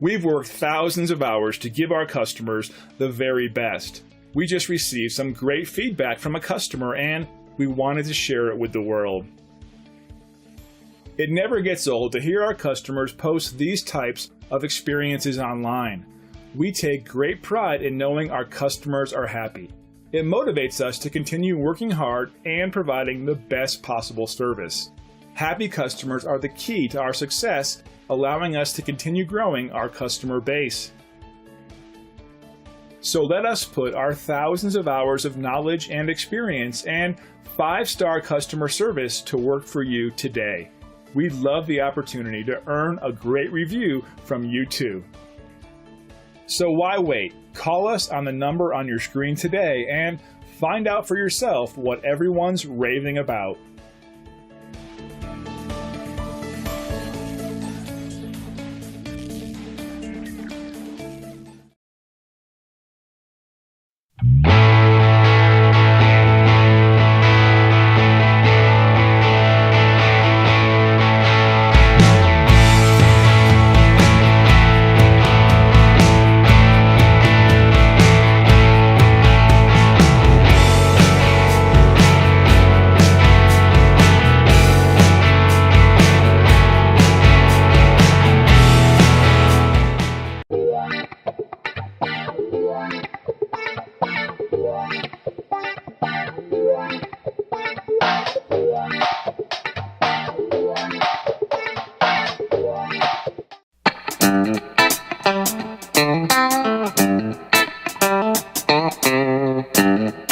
We've worked thousands of hours to give our customers the very best. We just received some great feedback from a customer and we wanted to share it with the world. It never gets old to hear our customers post these types of experiences online. We take great pride in knowing our customers are happy. It motivates us to continue working hard and providing the best possible service. Happy customers are the key to our success, allowing us to continue growing our customer base. So let us put our thousands of hours of knowledge and experience and 5-star customer service to work for you today. We'd love the opportunity to earn a great review from you too. So why wait? Call us on the number on your screen today and find out for yourself what everyone's raving about. Thank you.